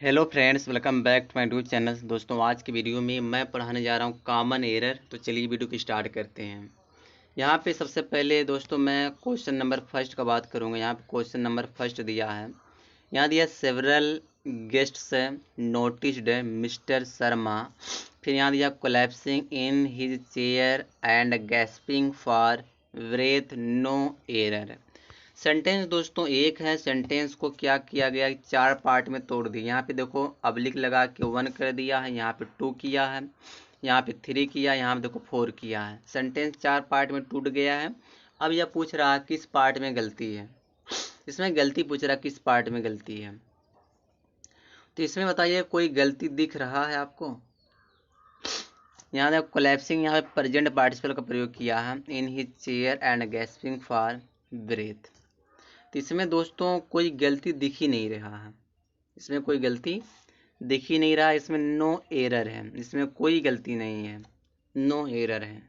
Hello friends, welcome back to my YouTube channel. दोस्तों, आज की वीडियो में मैं पढ़ाने जा रहा हूँ कॉमन एरर। तो चलिए वीडियो को स्टार्ट करते हैं। यहाँ पे सबसे पहले दोस्तों मैं क्वेश्चन नंबर फर्स्ट का बात करूँगा। यहाँ पे क्वेश्चन नंबर फर्स्ट दिया है। यहाँ दिया several guests noticed mister Sharma. फिर यहाँ दिया collapsing in his chair and gasping for breath, no error. Sentence दोस्तों एक है। सेंटेंस को क्या किया गया, चार पार्ट में तोड़ दिया। यहाँ पे देखो अब्लिक लगा के 1 कर दिया है, यहाँ पे 2 किया है, यहाँ पे 3 किया, यहाँ पे देखो 4 किया है। सेंटेंस चार पार्ट में टूट गया है। अब यह पूछ रहा है किस पार्ट में गलती है। इसमें गलती पूछ रहा है किस पार्ट में गलती है। तो इसमें बताइए कोई गलती दिख रहा है आपको। यहाँ देखो कोलैप्सिंग, यहाँ पे प्रेजेंट पार्टिसिपल का प्रयोग किया है। In his chair and gasping for breath. तो इसमें दोस्तों कोई गलती दिख ही नहीं रहा है। इसमें कोई गलती दिख ही नहीं रहा। इसमें नो एरर है, इसमें कोई गलती नहीं है, नो एरर है।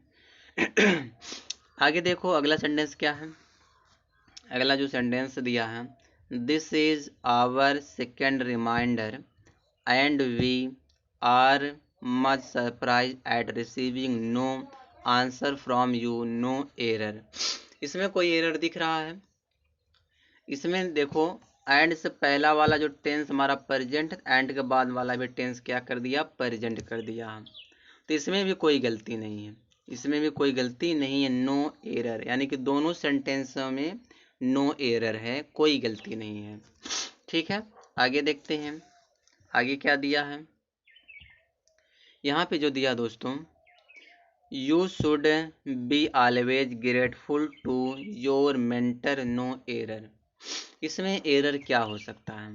आगे देखो अगला सेंटेंस क्या है। अगला जो सेंटेंस दिया है, this is our second reminder and we are much surprise at receiving no answer from you, no error. इसमें कोई एरर दिख रहा है। इसमें देखो एंड से पहला वाला जो टेंस हमारा प्रेजेंट, एंड के बाद वाला भी टेंस क्या कर दिया, प्रेजेंट कर दिया। तो इसमें भी कोई गलती नहीं है, इसमें भी कोई गलती नहीं है, नो एरर। यानी कि दोनों सेंटेंसों में नो एरर है, कोई गलती नहीं है। ठीक है, आगे देखते हैं आगे क्या दिया है। यहाँ पे जो दिया दोस्तों, you should be always grateful to your mentor, no error. इसमें एरर क्या हो सकता है।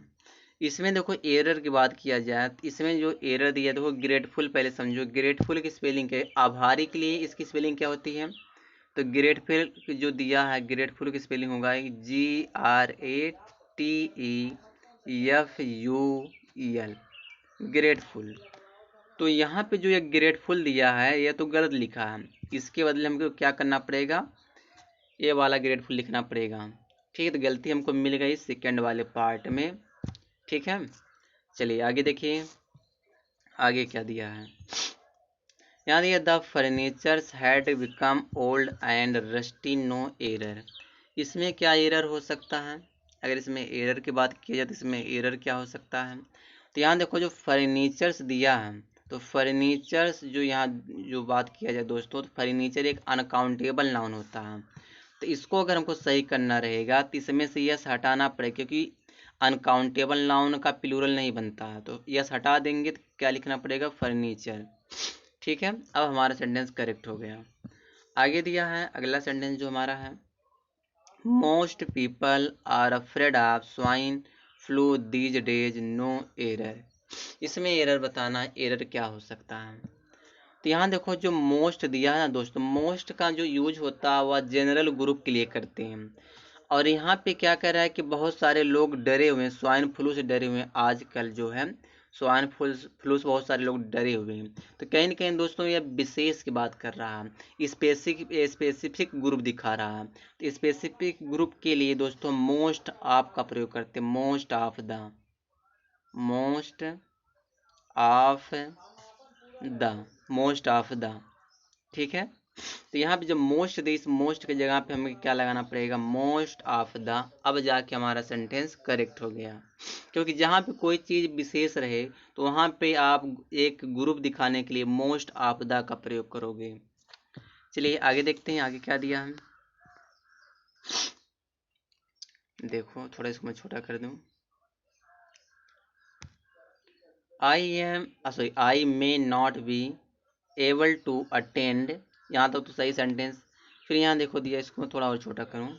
इसमें देखो एरर की बात किया जाए तो इसमें जो एरर दिया देखो ग्रेटफुल, पहले समझो ग्रेटफुल की स्पेलिंग क्या है। आभारी के लिए इसकी स्पेलिंग क्या होती है। तो ग्रेटफुल जो दिया है, ग्रेटफुल की स्पेलिंग होगा GRATEFUL, ग्रेटफुल। तो यहाँ पे जो ये ग्रेटफुल दिया है ये तो गलत लिखा है। इसके बदले हमको क्या करना पड़ेगा, ये वाला ग्रेटफुल लिखना पड़ेगा। ठीक है, तो गलती हमको मिल गई सेकेंड वाले पार्ट में। ठीक है, चलिए आगे देखिए आगे क्या दिया है। यहाँ दिया the furnitures had become old and rusty, no error. इसमें क्या एरर हो सकता है। अगर इसमें एरर की बात की जाए तो इसमें एरर क्या हो सकता है। तो यहाँ देखो जो फर्नीचर्स दिया है, तो फर्नीचर्स जो यहाँ जो बात किया जाए दोस्तों, तो फर्नीचर एक अनकाउंटेबल नाउन होता है। तो इसको अगर हमको सही करना रहेगा तो इसमें से यस हटाना पड़ेगा, क्योंकि अनकाउंटेबल नाउन का प्लूरल नहीं बनता है। तो यस हटा देंगे तो क्या लिखना पड़ेगा, फर्नीचर। ठीक है, अब हमारा सेंटेंस करेक्ट हो गया। आगे दिया है अगला सेंटेंस जो हमारा है, most people are afraid of swine flu these days, no error. इसमें एरर बताना, एरर क्या हो सकता है। तो यहाँ देखो जो मोस्ट दिया है ना दोस्तों, मोस्ट का जो यूज होता है वह जनरल ग्रुप के लिए करते हैं। और यहाँ पे क्या कर रहा है कि बहुत सारे लोग डरे हुए हैं, स्वाइन फ्लू से डरे हुए हैं। आजकल जो है स्वाइन फ्लू से बहुत सारे लोग डरे हुए हैं। तो कहीं ना कहीं दोस्तों यह विशेष की बात कर रहा है, स्पेसिफिक ग्रुप दिखा रहा है। तो स्पेसिफिक ग्रुप के लिए दोस्तों मोस्ट ऑफ का प्रयोग करते हैं। Most of the, most of the, most of the. ठीक है, तो यहाँ पे जब मोस्ट दे, इस मोस्ट की जगह पे हमें क्या लगाना पड़ेगा, मोस्ट ऑफ द। अब जाके हमारा सेंटेंस करेक्ट हो गया। क्योंकि जहाँ पे कोई चीज़ विशेष रहे तो वहाँ पे आप एक ग्रुप दिखाने के लिए मोस्ट ऑफ द का प्रयोग करोगे। चलिए आगे देखते हैं आगे क्या दिया है। देखो थोड़ा इसको मैं छोटा कर दूं। I may not be able to attend, यहाँ तक तो सही सेंटेंस। फिर यहाँ देखो दिया, इसको मैं थोड़ा और छोटा करूँ।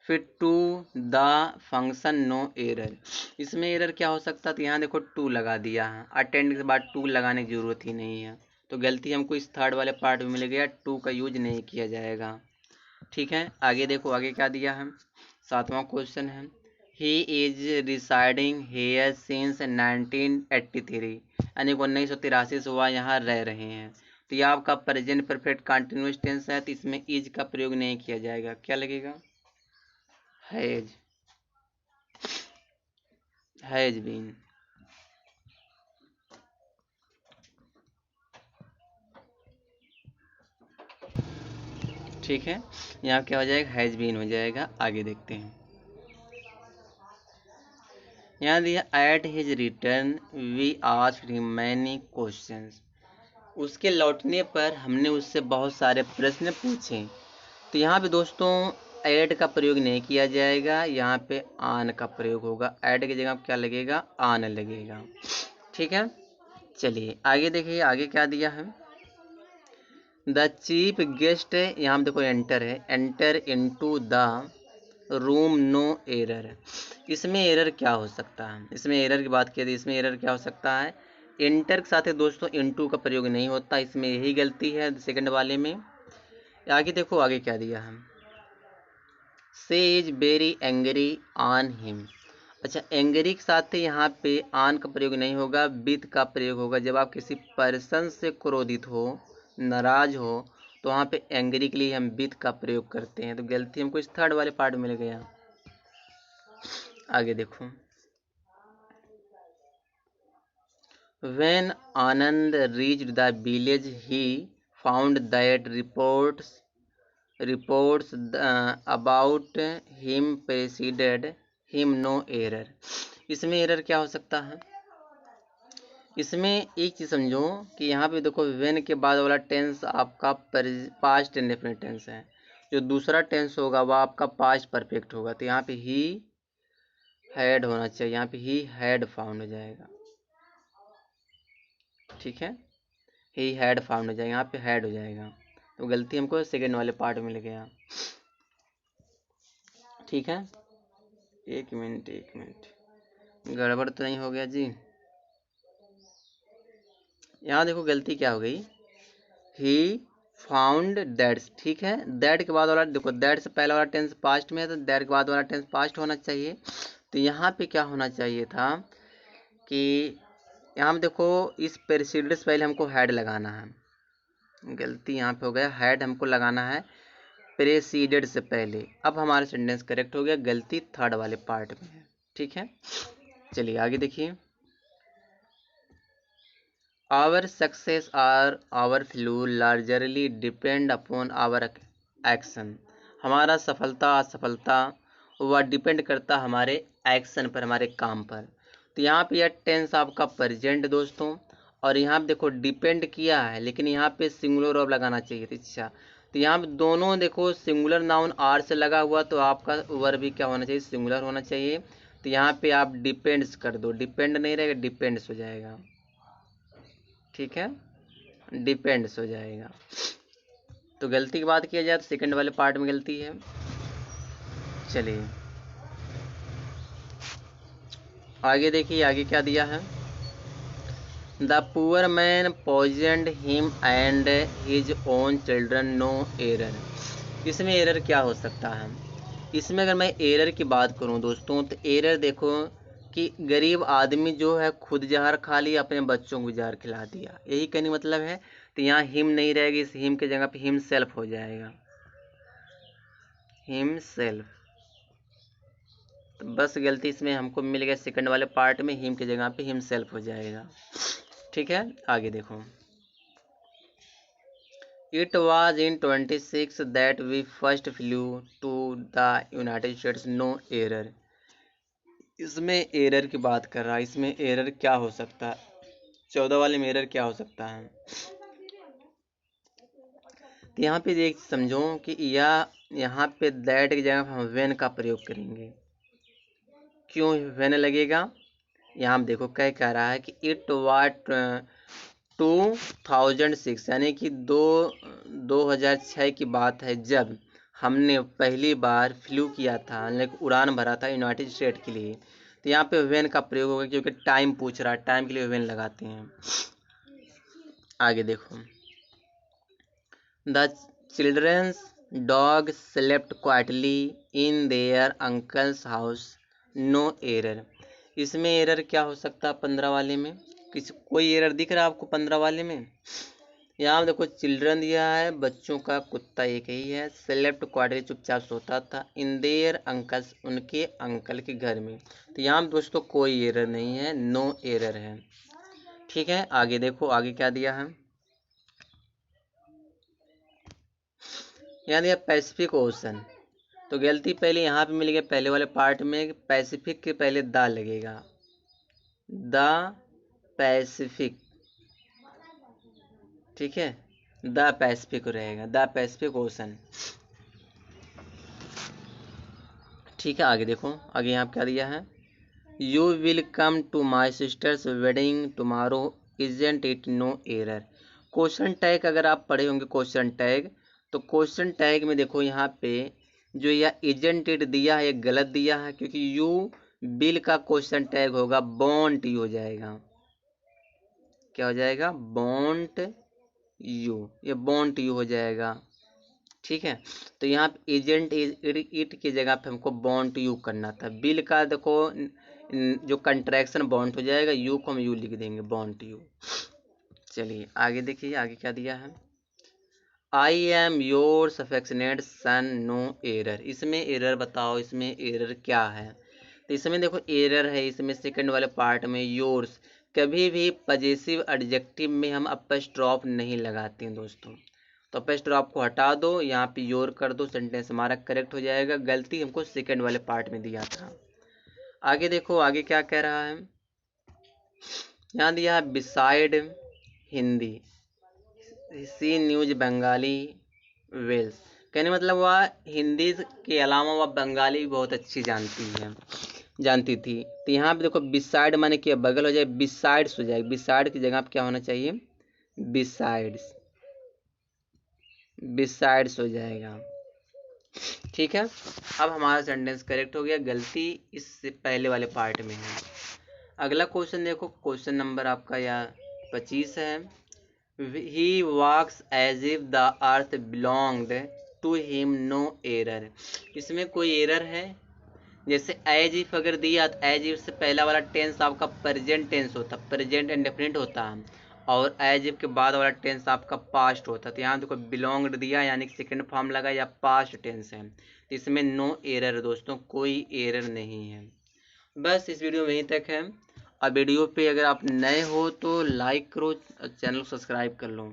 फिर to the function, no error. इसमें एरर क्या हो सकता है, तो यहाँ देखो टू लगा दिया है, अटेंड के बाद टू लगाने की जरूरत ही नहीं है। तो गलती हमको इस थर्ड वाले पार्ट में मिल गया, टू का यूज नहीं किया जाएगा। ठीक है, आगे देखो आगे क्या दिया है। सातवां क्वेश्चन है, he is residing here since 1983, यानी 1983 से वह यहाँ रह रहे हैं। तो यह आपका प्रेजेंट परफेक्ट कंटिन्यूअस टेंस है, तो इसमें इज का प्रयोग नहीं किया जाएगा। क्या लगेगा, हैज। Has been. ठीक है, यहाँ क्या हो जाएगा, हैज बीन हो जाएगा। आगे देखते हैं, यहाँ दिया at his return we asked him many questions. उसके लौटने पर हमने उससे बहुत सारे प्रश्न पूछे। तो यहाँ पे दोस्तों ऐड का प्रयोग नहीं किया जाएगा, यहाँ पे आन का प्रयोग होगा। ऐड की जगह क्या लगेगा, आन लगेगा। ठीक है, चलिए आगे देखिए, आगे क्या दिया है। द चीफ गेस्ट, यहाँ देखो एंटर है, enter into the room no error. इसमें एरर क्या हो सकता है, इसमें एरर की बात की थी, इसमें एरर क्या हो सकता है, इंटर के साथ दोस्तों इनटू का प्रयोग नहीं होता, इसमें यही गलती है सेकंड वाले में। आगे देखो, आगे क्या दिया है, से is very angry on him. अच्छा, एंग्री के साथ यहाँ पे ऑन का प्रयोग नहीं होगा, विद का प्रयोग होगा। जब आप किसी पर्सन से क्रोधित हो, नाराज हो, तो वहाँ पे एंग्री के लिए हम विद का प्रयोग करते हैं। तो गलती हमको इस थर्ड वाले पार्ट में मिल गया। आगे देखो, When Anand reached the village, he found that reports about him preceded him no error। इसमें एरर क्या हो सकता है, इसमें एक चीज समझो कि यहाँ पे देखो when के बाद वाला टेंस आपका पास्ट इंडेफिनिट टेंस है, जो दूसरा टेंस होगा वह आपका पास्ट परफेक्ट होगा। तो यहाँ पे ही हैड होना चाहिए, यहाँ पे ही हैड फाउंड हो जाएगा। ठीक है, ही हैड फाउंड हो जाएगा, यहाँ पे हैड हो जाएगा। तो गलती हमको सेकेंड वाले पार्ट में मिल गया। ठीक है, एक मिनट, गड़बड़ तो नहीं हो गया जी। यहाँ देखो गलती क्या हो गई, ही फाउंड दैट्स। ठीक है, दैट के बाद वाला देखो, दैट से पहला वाला टेंस पास्ट में है, तो दैट के बाद वाला टेंस पास्ट होना चाहिए। तो यहाँ पे क्या होना चाहिए था कि यहाँ पे देखो इस प्रेसिडेंट से पहले हमको हैड लगाना है, गलती यहाँ पे हो गया, हैड हमको लगाना है प्रेसीडेड से पहले। अब हमारा सेंटेंस करेक्ट हो गया, गलती थर्ड वाले पार्ट में है। ठीक है, चलिए आगे देखिए, our success or our failure largely depend upon our action. हमारा सफलता असफलता वह डिपेंड करता हमारे एक्शन पर, हमारे काम पर। तो यहाँ पे यह टेंस आपका प्रेजेंट दोस्तों, और यहाँ पे देखो डिपेंड किया है, लेकिन यहाँ पे सिंगुलर ऑफ लगाना चाहिए था। अच्छा, तो यहाँ पे दोनों देखो सिंगुलर नाउन आर से लगा हुआ, तो आपका वर्ब भी क्या होना चाहिए, सिंगुलर होना चाहिए। तो यहाँ पे आप डिपेंड्स कर दो, डिपेंड नहीं रहेगा, डिपेंड्स हो जाएगा। ठीक है, डिपेंड्स हो जाएगा। तो गलती की बात किया जाए तो सेकंड वाले पार्ट में गलती है। चलिए आगे देखिए, आगे क्या दिया है, the poor man poisoned him and his own children no error. इसमें एरर क्या हो सकता है, इसमें अगर मैं एरर की बात करूं दोस्तों, तो एरर देखो कि गरीब आदमी जो है खुद जहर खा लिया, अपने बच्चों को जहर खिला दिया, यही कहने मतलब है। तो यहाँ हिम नहीं रहेगी, इस हिम के जगह पे हिम सेल्फ हो जाएगा, हिम सेल्फ। तो बस गलती इसमें हमको मिल गया, सेकंड वाले पार्ट में हिम की जगह पे हिम सेल्फ हो जाएगा। ठीक है, आगे देखो, it was in 26 that we first flew to the United States no error. इसमें एरर की बात कर रहा है, इसमें एरर क्या हो सकता है, 14 वाले में एरर क्या हो सकता है। तो यहाँ पे एक समझो कि यहाँ पे दैट की जगह हम वेन का प्रयोग करेंगे। क्यों वेन लगेगा, यहाँ देखो क्या कह रहा है कि इट वाट 2006, यानी कि 2006 की बात है, जब हमने पहली बार फ्लू किया था, उड़ान भरा था यूनाइटेड स्टेट के लिए। तो यहाँ पे वेन का प्रयोग होगा, क्योंकि टाइम पूछ रहा है, टाइम के लिए वेन लगाते हैं। आगे देखो, the children's dog slept quietly in their uncle's house no error. इसमें एरर क्या हो सकता है 15 वाले में, किसी कोई एरर दिख रहा है आपको 15 वाले में, यहाँ देखो चिल्ड्रन दिया है, बच्चों का, कुत्ता एक ही है। सेलेक्ट क्वाड्री चुपचाप सोता था। इन देयर अंकल्स, उनके अंकल के घर में। तो यहाँ दोस्तों कोई एरर नहीं है, नो एरर है। ठीक है, आगे देखो आगे क्या दिया है। यहाँ दिया पैसिफिक ओशन। तो गलती पहले यहाँ पे मिल गया, पहले वाले पार्ट में पैसिफिक के पहले द लगेगा, द पैसिफिक। ठीक है, द पैसिफिक रहेगा, द पैसिफिक ओशन। ठीक है, आगे देखो आगे यहाँ क्या दिया है। You will come to my sister's wedding tomorrow, isn't it no error. Question tag अगर आप पढ़े होंगे क्वेश्चन टैग, तो क्वेश्चन टैग में देखो यहाँ पे जो यह इजेंट इट दिया है ये गलत दिया है, क्योंकि यू विल का क्वेश्चन टैग होगा बॉन्ट यू हो जाएगा। क्या हो जाएगा, बॉन्ट यू, ये बॉन्ट यू हो जाएगा। ठीक है, तो यहाँ पे एजेंट इट की जगह पे हमको बॉन्ट यू करना था। बिल का देखो जो कंट्रैक्शन बॉन्ट हो जाएगा, यू को हम यू लिख देंगे, बॉन्ट यू। चलिए आगे देखिए आगे क्या दिया है। I am your affectionate son, no error. इसमें एरर बताओ, इसमें एरर क्या है। तो इसमें देखो एरर है, इसमें सेकंड वाले पार्ट में योर्स। कभी भी पजेसिव एडजेक्टिव में हम अपस्ट्रॉफ नहीं लगाते हैं दोस्तों। तो अपस्ट्रॉफ को हटा दो, यहाँ पे योर कर दो, सेंटेंस हमारा करेक्ट हो जाएगा। गलती हमको सेकंड वाले पार्ट में दिया था। आगे देखो आगे क्या कह रहा है। यहाँ दिया है बिसाइड हिंदी सी न्यूज बंगाली वेल्स। कहने मतलब वह हिंदी के अलावा वह बंगाली भी बहुत अच्छी जानती थी। तो यहाँ पे देखो बिसाइड माने कि बगल हो जाए, बिसाइड्स हो जाए। बिसाइड की जगह पे क्या होना चाहिए, बिसाइड्स, बिसाइड्स हो जाएगा। ठीक है, अब हमारा सेंटेंस करेक्ट हो गया, गलती इससे पहले वाले पार्ट में है। अगला क्वेश्चन देखो, क्वेश्चन नंबर आपका या 25 है। He walks as if the earth belonged to him, no error. इसमें कोई एरर है। जैसे एज इफ अगर दिया तो एज इफ से पहला वाला टेंस आपका प्रेजेंट टेंस होता, प्रेजेंट इंडेफिनिट होता है, और एज इफ के बाद वाला टेंस आपका पास्ट होता। तो यहाँ देखो बिलोंग्ड दिया यानी कि सेकंड फॉर्म लगा या पास्ट टेंस है, तो इसमें नो एरर दोस्तों, कोई एरर नहीं है। बस इस वीडियो में यहीं तक है। और वीडियो पे अगर आप नए हो तो लाइक करो, चैनल सब्सक्राइब कर लो।